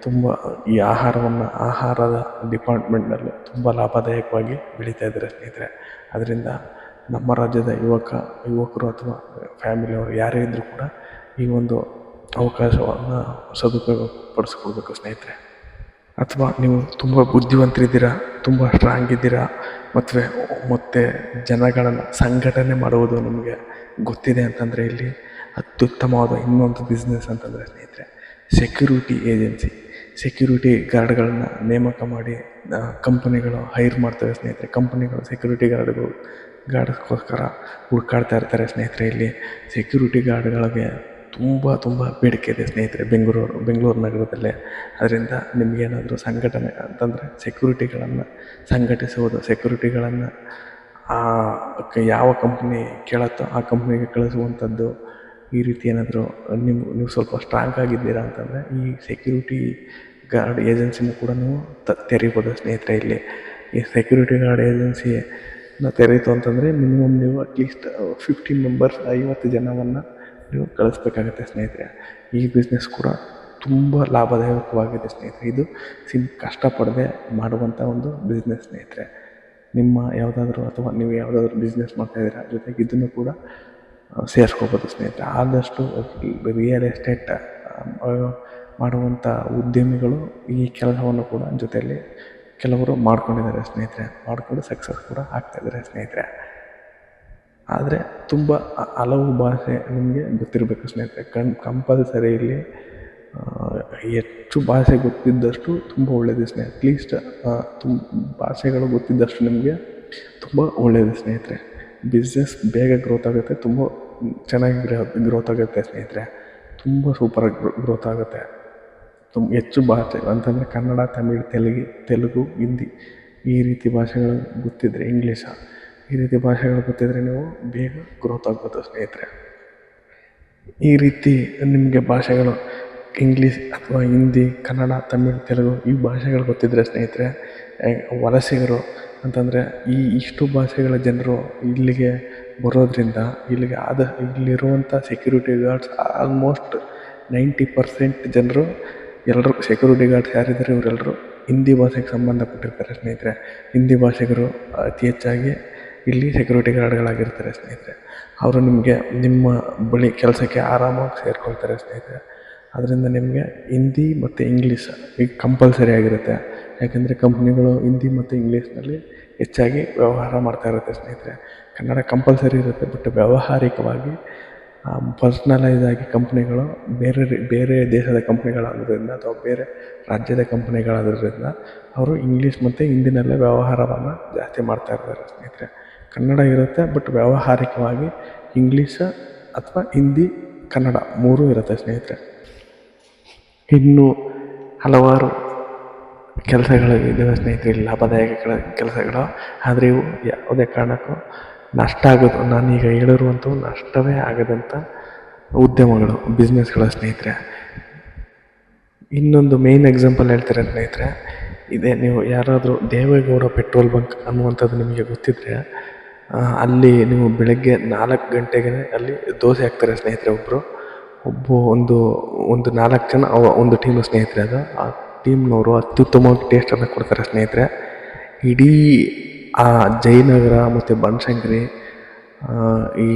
ತುಂಬ ಈ ಆಹಾರದ ಡಿಪಾರ್ಟ್ಮೆಂಟ್ನಲ್ಲಿ ತುಂಬ ಲಾಭದಾಯಕವಾಗಿ ಬೆಳೀತಾ ಇದ್ದಾರೆ ಸ್ನೇಹಿತರೆ. ಅದರಿಂದ ನಮ್ಮ ರಾಜ್ಯದ ಯುವಕರು ಅಥವಾ ಫ್ಯಾಮಿಲಿಯವರು ಯಾರೇ ಇದ್ದರೂ ಕೂಡ ಈ ಒಂದು ಅವಕಾಶವನ್ನು ಸದುಪಯೋಗ ಪಡಿಸ್ಕೊಳ್ಬೇಕು ಸ್ನೇಹಿತರೆ. ಅಥವಾ ನೀವು ತುಂಬ ಬುದ್ಧಿವಂತರಿದ್ದೀರಾ, ತುಂಬ ಸ್ಟ್ರಾಂಗ್ ಇದ್ದೀರಾ, ಮತ್ತು ಜನಗಳನ್ನು ಸಂಘಟನೆ ಮಾಡುವುದು ನಿಮಗೆ ಗೊತ್ತಿದೆ ಅಂತಂದರೆ ಇಲ್ಲಿ ಅತ್ಯುತ್ತಮವಾದ ಇನ್ನೊಂದು ಬಿಸ್ನೆಸ್ ಅಂತಂದರೆ ಸ್ನೇಹಿತರೆ ಸೆಕ್ಯೂರಿಟಿ ಏಜೆನ್ಸಿ. ಸೆಕ್ಯೂರಿಟಿ ಗಾರ್ಡ್ಗಳನ್ನು ನೇಮಕ ಮಾಡಿ ಕಂಪನಿಗಳು ಹೈರ್ ಮಾಡ್ತವೆ ಸ್ನೇಹಿತರೆ. ಕಂಪನಿಗಳು ಸೆಕ್ಯೂರಿಟಿ ಗಾರ್ಡ್ಸ್ಗೋಸ್ಕರ ಹುಡುಕಾಡ್ತಾ ಇರ್ತಾರೆ ಸ್ನೇಹಿತರೆ. ಇಲ್ಲಿ ಸೆಕ್ಯೂರಿಟಿ ಗಾರ್ಡ್ಗಳಿಗೆ ತುಂಬ ಬೇಡಿಕೆ ಇದೆ ಸ್ನೇಹಿತರೆ ಬೆಂಗಳೂರು ನಗರದಲ್ಲೇ. ಅದರಿಂದ ನಿಮಗೇನಾದರೂ ಸಂಘಟನೆ ಅಂತಂದರೆ ಸೆಕ್ಯೂರಿಟಿಗಳನ್ನು ಸಂಘಟಿಸುವುದು, ಸೆಕ್ಯೂರಿಟಿಗಳನ್ನು ಯಾವ ಕಂಪ್ನಿ ಕೇಳುತ್ತೋ ಆ ಕಂಪ್ನಿಗೆ ಕಳಿಸುವಂಥದ್ದು, ಈ ರೀತಿ ಏನಾದರೂ ನೀವು ಸ್ವಲ್ಪ ಸ್ಟ್ರಾಂಗ್ ಆಗಿದ್ದೀರಾ ಅಂತಂದರೆ ಈ ಸೆಕ್ಯೂರಿಟಿ ಗಾರ್ಡ್ ಏಜೆನ್ಸಿನೂ ಕೂಡ ನೀವು ತೆರಿಬೋದು ಸ್ನೇಹಿತರೆ. ಇಲ್ಲಿ ಈ ಸೆಕ್ಯೂರಿಟಿ ಗಾರ್ಡ್ ಏಜೆನ್ಸಿನ ತೆರೀತು ಅಂತಂದರೆ ಮಿನಿಮಮ್ ನೀವು ಅಟ್ಲೀಸ್ಟ್ 50 ಮೆಂಬರ್ಸ್, 50 ಜನವನ್ನು ನೀವು ಕಳಿಸ್ಬೇಕಾಗತ್ತೆ ಸ್ನೇಹಿತರೆ. ಈ ಬಿಸ್ನೆಸ್ ಕೂಡ ತುಂಬ ಲಾಭದಾಯಕವಾಗಿದೆ ಸ್ನೇಹಿತರೆ. ಇದು ಕಷ್ಟಪಡದೆ ಮಾಡುವಂಥ ಒಂದು ಬಿಸ್ನೆಸ್ ಸ್ನೇಹಿತರೆ. ನೀವು ಯಾವುದಾದ್ರೂ ಬಿಸ್ನೆಸ್ ಮಾಡ್ತಾಯಿದ್ದೀರಾ, ಜೊತೆಗೆ ಇದನ್ನು ಕೂಡ ಸೇರಿಸ್ಕೋಬೋದು ಸ್ನೇಹಿತರೆ. ಆದಷ್ಟು ರಿಯಲ್ ಎಸ್ಟೇಟ್ ಮಾಡುವಂಥ ಉದ್ಯಮಿಗಳು ಈ ಕೆಲಸವನ್ನು ಕೂಡ ಜೊತೆಯಲ್ಲಿ ಕೆಲವರು ಮಾಡ್ಕೊಂಡಿದ್ದಾರೆ ಸ್ನೇಹಿತರೆ. ಮಾಡಿಕೊಂಡು ಸಕ್ಸಸ್ ಕೂಡ ಆಗ್ತಾಯಿದ್ದಾರೆ ಸ್ನೇಹಿತರೆ. ಆದರೆ ತುಂಬ ಹಲವು ಭಾಷೆ ನಿಮಗೆ ಗೊತ್ತಿರಬೇಕು ಸ್ನೇಹಿತರೆ. ಕಂಪಲ್ಸರಿ ಇಲ್ಲಿ ಹೆಚ್ಚು ಭಾಷೆ ಗೊತ್ತಿದ್ದಷ್ಟು ತುಂಬ ಒಳ್ಳೆಯದು ಸ್ನೇಹಿತರೆ. ಅಟ್ಲೀಸ್ಟ್ ಭಾಷೆಗಳು ಗೊತ್ತಿದ್ದಷ್ಟು ನಿಮಗೆ ತುಂಬ ಒಳ್ಳೆಯದು ಸ್ನೇಹಿತರೆ. ಬಿಸ್ನೆಸ್ ಬೇಗ ಗ್ರೋತ್ ಆಗುತ್ತೆ, ತುಂಬ ಚೆನ್ನಾಗಿ ಗ್ರೋತ್ ಆಗುತ್ತೆ ಸ್ನೇಹಿತರೆ. ತುಂಬ ಸೂಪರಾಗಿ ಗ್ರೋತ್ ಆಗುತ್ತೆ. ಹೆಚ್ಚು ಭಾಷೆ ಅಂತಂದರೆ ಕನ್ನಡ, ತಮಿಳ್, ತೆಲುಗು, ಹಿಂದಿ ಈ ರೀತಿ ಭಾಷೆಗಳು ಗೊತ್ತಿದ್ದರೆ, ಇಂಗ್ಲೀಷ ಈ ರೀತಿ ಭಾಷೆಗಳು ಗೊತ್ತಿದ್ದರೆ ನೀವು ಬೇಗ ಗ್ರೋತ್ ಆಗ್ಬೋದು ಸ್ನೇಹಿತರೆ. ಈ ರೀತಿ ನಿಮಗೆ ಭಾಷೆಗಳು ಇಂಗ್ಲೀಷ್ ಅಥವಾ ಹಿಂದಿ, ಕನ್ನಡ, ತಮಿಳ್, ತೆಲುಗು ಈ ಭಾಷೆಗಳು ಗೊತ್ತಿದ್ದರೆ ಸ್ನೇಹಿತರೆ, ವಲಸಿಗರು ಅಂತಂದರೆ ಇಷ್ಟು ಭಾಷೆಗಳ ಜನರು ಇಲ್ಲಿಗೆ ಬರೋದ್ರಿಂದ ಇಲ್ಲಿರುವಂಥ ಸೆಕ್ಯೂರಿಟಿ ಗಾರ್ಡ್ಸ್ ಆಲ್ಮೋಸ್ಟ್ 90% ಜನರು ಎಲ್ಲರೂ ಸೆಕ್ಯೂರಿಟಿ ಗಾರ್ಡ್ಸ್ ಯಾರಿದ್ದಾರೆ ಇವರೆಲ್ಲರೂ ಹಿಂದಿ ಭಾಷೆಗೆ ಸಂಬಂಧಪಟ್ಟಿರ್ತಾರೆ ಸ್ನೇಹಿತರೆ. ಹಿಂದಿ ಭಾಷಿಗರು ಅತಿ ಹೆಚ್ಚಾಗಿ ಇಲ್ಲಿ ಸೆಕ್ಯೂರಿಟಿ ಗಾರ್ಡ್ಗಳಾಗಿರ್ತಾರೆ ಸ್ನೇಹಿತರೆ. ಅವರು ನಿಮ್ಮ ಬಳಿ ಕೆಲಸಕ್ಕೆ ಆರಾಮಾಗಿ ಸೇರಿಕೊಳ್ತಾರೆ ಸ್ನೇಹಿತರೆ. ಅದರಿಂದ ನಿಮಗೆ ಹಿಂದಿ ಮತ್ತು ಇಂಗ್ಲೀಷ್ ಈಗ ಕಂಪಲ್ಸರಿ ಆಗಿರುತ್ತೆ. ಯಾಕೆಂದರೆ ಕಂಪ್ನಿಗಳು ಹಿಂದಿ ಮತ್ತು ಇಂಗ್ಲೀಷ್ನಲ್ಲಿ ಹೆಚ್ಚಾಗಿ ವ್ಯವಹಾರ ಮಾಡ್ತಾ ಇರುತ್ತೆ ಸ್ನೇಹಿತರೆ. ಕನ್ನಡ ಕಂಪಲ್ಸರಿ ಇರುತ್ತೆ, ಬಟ್ ವ್ಯಾವಹಾರಿಕವಾಗಿ ಪರ್ಸ್ನಲೈಸ್ ಆಗಿ ಕಂಪ್ನಿಗಳು ಬೇರೆ ದೇಶದ ಕಂಪ್ನಿಗಳಾಗೋದ್ರಿಂದ ಅಥವಾ ಬೇರೆ ರಾಜ್ಯದ ಕಂಪ್ನಿಗಳಾಗೋದ್ರಿಂದ ಅವರು ಇಂಗ್ಲೀಷ್ ಮತ್ತು ಹಿಂದಿನಲ್ಲೇ ವ್ಯವಹಾರವನ್ನು ಜಾಸ್ತಿ ಮಾಡ್ತಾ ಇರ್ತಾರೆ ಸ್ನೇಹಿತರೆ. ಕನ್ನಡ ಇರುತ್ತೆ, ಬಟ್ ವ್ಯಾವಹಾರಿಕವಾಗಿ ಇಂಗ್ಲೀಷ್ ಅಥವಾ ಹಿಂದಿ, ಕನ್ನಡ 3 ಇರುತ್ತೆ ಸ್ನೇಹಿತರೆ. ಇನ್ನೂ ಹಲವಾರು ಕೆಲಸಗಳು ಇದ್ದಾವೆ ಸ್ನೇಹಿತರೆ, ಲಾಭದಾಯಕ ಕೆಲಸಗಳು. ಆದರೆ ಇವು ಯಾವುದೇ ಕಾರಣಕ್ಕೂ ನಷ್ಟ ಆಗೋದು, ನಾನೀಗ ಹೇಳಿರುವಂಥವು ನಷ್ಟವೇ ಆಗದಂಥ ಉದ್ಯಮಗಳು, ಬಿಸ್ನೆಸ್ಗಳ ಸ್ನೇಹಿತರೆ. ಇನ್ನೊಂದು ಮೇಯ್ನ್ ಎಕ್ಸಾಂಪಲ್ ಹೇಳ್ತಾರೆ ಸ್ನೇಹಿತರೆ. ಇದೇ ನೀವು ಯಾರಾದರೂ ದೇವೇಗೌಡ ಪೆಟ್ರೋಲ್ ಬಂಕ್ ಅನ್ನುವಂಥದ್ದು ನಿಮಗೆ ಗೊತ್ತಿದ್ದರೆ, ಅಲ್ಲಿ ನೀವು ಬೆಳಗ್ಗೆ 4 ಗಂಟೆಗೆ ಅಲ್ಲಿ ದೋಸೆ ಹಾಕ್ತಾರೆ ಸ್ನೇಹಿತರೆ. ಒಬ್ಬರು ಒಂದು ಒಂದು 4 ಜನ ಒಂದು ಟೀಮ್ ಸ್ನೇಹಿತರೆ. ಅದು ಆ ಟೀಮ್ನವರು ಅತ್ಯುತ್ತಮವಾಗಿ ಟೇಸ್ಟನ್ನು ಕೊಡ್ತಾರೆ ಸ್ನೇಹಿತರೆ. ಇಡೀ ಆ ಜಯನಗರ ಮತ್ತು ಬನಶಂಕರಿ, ಈ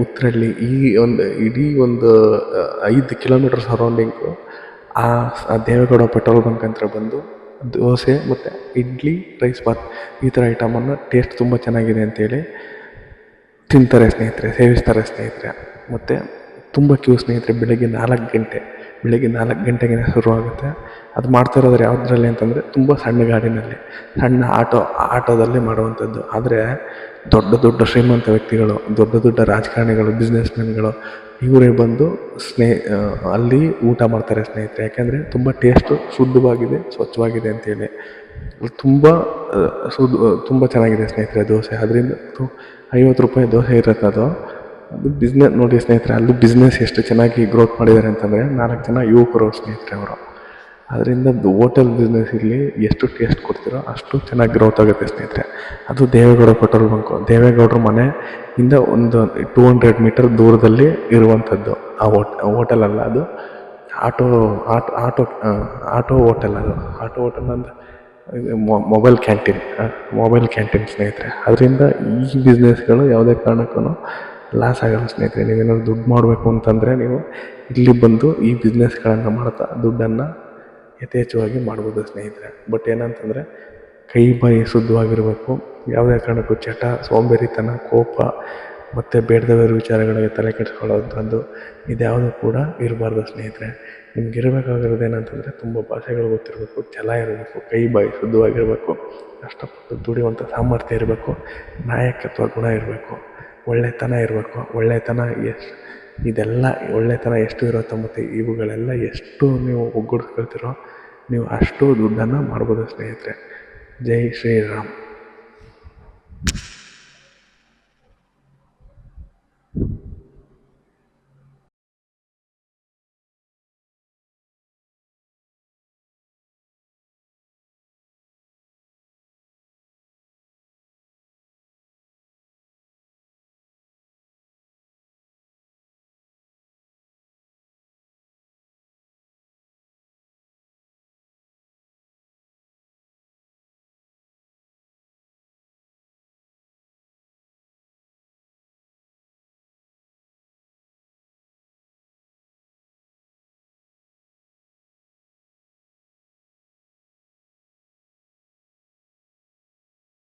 ಉತ್ರಳ್ಳಿ, ಈ ಒಂದು ಇಡೀ ಒಂದು 5 ಕಿಲೋಮೀಟರ್ ಸರೌಂಡಿಂಗು ಆ ದೇವೇಗೌಡ ಪೆಟ್ರೋಲ್ ಬಂಕ್ ಹತ್ರ ಬಂದು ದೋಸೆ ಮತ್ತು ಇಡ್ಲಿ, ರೈಸ್ ಬಾತ್ ಈ ಥರ ಐಟಮನ್ನು ಟೇಸ್ಟ್ ತುಂಬ ಚೆನ್ನಾಗಿದೆ ಅಂತೇಳಿ ತಿಂತಾರೆ ಸ್ನೇಹಿತರೆ, ಸೇವಿಸ್ತಾರೆ ಸ್ನೇಹಿತರೆ. ಮತ್ತು ತುಂಬ ಕ್ಯೂ ಸ್ನೇಹಿತರೆ. ಬೆಳಗ್ಗೆ 4 ಗಂಟೆಗೆ ಶುರುವಾಗುತ್ತೆ. ಅದು ಮಾಡ್ತಾ ಇರೋದ್ರೆ ಯಾವುದ್ರಲ್ಲಿ ಅಂತಂದರೆ ತುಂಬ ಸಣ್ಣ ಗಾಡಿನಲ್ಲಿ, ಸಣ್ಣ ಆಟೋದಲ್ಲಿ ಮಾಡುವಂಥದ್ದು. ಆದರೆ ದೊಡ್ಡ ದೊಡ್ಡ ಶ್ರೀಮಂತ ವ್ಯಕ್ತಿಗಳು, ದೊಡ್ಡ ದೊಡ್ಡ ರಾಜಕಾರಣಿಗಳು, ಬಿಸ್ನೆಸ್ಮೆನ್ಗಳು ಇವರೇ ಬಂದು ಅಲ್ಲಿ ಊಟ ಮಾಡ್ತಾರೆ ಸ್ನೇಹಿತರೆ. ಯಾಕೆಂದರೆ ತುಂಬ ಟೇಸ್ಟು ಶುದ್ಧವಾಗಿದೆ, ಸ್ವಚ್ಛವಾಗಿದೆ ಅಂತೇಳಿ. ತುಂಬ ಚೆನ್ನಾಗಿದೆ ಸ್ನೇಹಿತರೆ ದೋಸೆ. ಅದರಿಂದ 50 ರೂಪಾಯಿ ದೋಸೆ ಇರುತ್ತೆ. ಅದು ಬಿಸ್ನೆಸ್ ನೋಡಿ ಸ್ನೇಹಿತರೆ, ಅಲ್ಲಿ ಬಿಸ್ನೆಸ್ ಎಷ್ಟು ಚೆನ್ನಾಗಿ ಗ್ರೋತ್ ಮಾಡಿದ್ದಾರೆ ಅಂತಂದರೆ 4 ಜನ ಯುವಕರು ಸ್ನೇಹಿತರೆ ಅವರು. ಅದರಿಂದ ಹೋಟೆಲ್ ಬಿಸ್ನೆಸ್ ಇಲ್ಲಿ ಎಷ್ಟು ಟೇಸ್ಟ್ ಕೊಡ್ತೀರೋ ಅಷ್ಟು ಚೆನ್ನಾಗಿ ಗ್ರೋತ್ ಆಗುತ್ತೆ ಸ್ನೇಹಿತರೆ. ಅದು ದೇವೇಗೌಡ ಪೆಟ್ರೋಲ್ ಬಂಕು. ದೇವೇಗೌಡರ ಮನೆಯಿಂದ ಒಂದು 200 ಮೀಟರ್ ದೂರದಲ್ಲಿ ಇರುವಂಥದ್ದು ಆ ಹೋಟೆಲ್ ಅಲ್ಲ, ಅದು ಆಟೋ ಹೋಟೆಲ್. ಅದು ಆಟೋ ಹೋಟೆಲ್ ಅಂದರೆ ಮೊಬೈಲ್ ಕ್ಯಾಂಟೀನ್ ಸ್ನೇಹಿತರೆ. ಅದರಿಂದ ಈ ಬಿಸ್ನೆಸ್ಗಳು ಯಾವುದೇ ಕಾರಣಕ್ಕೂ ಲಾಸ್ ಆಗಲ್ಲ ಸ್ನೇಹಿತರೆ. ನೀವೇನಾದ್ರು ದುಡ್ಡು ಮಾಡಬೇಕು ಅಂತಂದರೆ ನೀವು ಇಲ್ಲಿ ಬಂದು ಈ ಬಿಸ್ನೆಸ್ಗಳನ್ನು ಮಾಡ್ತಾ ದುಡ್ಡನ್ನು ಯಥೇಚ್ಛವಾಗಿ ಮಾಡ್ಬೋದು ಸ್ನೇಹಿತರೆ. ಬಟ್ ಏನಂತಂದರೆ ಕೈ ಬಾಯಿ ಶುದ್ಧವಾಗಿರಬೇಕು. ಯಾವುದೇ ಕಾರಣಕ್ಕೂ ಚಟ, ಸೋಂಬೇರಿತನ, ಕೋಪ ಮತ್ತು ಬೇಡದವರ ವಿಚಾರಗಳಿಗೆ ತಲೆ ಕೆಡಿಸ್ಕೊಳ್ಳೋವಂಥದ್ದು ಇದ್ಯಾವುದು ಕೂಡ ಇರಬಾರ್ದು ಸ್ನೇಹಿತರೆ. ನಿಮ್ಗೆ ಇರಬೇಕಾಗಿರೋದು ಏನಂತಂದರೆ ತುಂಬ ಭಾಷೆಗಳು ಗೊತ್ತಿರಬೇಕು, ಛಲ ಇರಬೇಕು, ಕೈ ಬಾಯಿ ಶುದ್ಧವಾಗಿರಬೇಕು, ಕಷ್ಟಪಟ್ಟು ದುಡಿಯುವಂಥ ಸಾಮರ್ಥ್ಯ ಇರಬೇಕು, ನಾಯಕತ್ವ ಗುಣ ಇರಬೇಕು, ಒಳ್ಳೆತನ ಇರಬೇಕು. ಒಳ್ಳೆತನ ಎಷ್ಟು ಇರುತ್ತೋ ಮತ್ತು ಇವುಗಳೆಲ್ಲ ಎಷ್ಟು ನೀವು ಒಗ್ಗೂಡಿಸ್ಕೊಳ್ತೀರೋ ನೀವು ಅಷ್ಟು ದುಡ್ಡನ್ನು ಮಾಡ್ಬೋದು ಸ್ನೇಹಿತರೆ. ಜೈ ಶ್ರೀರಾಮ್.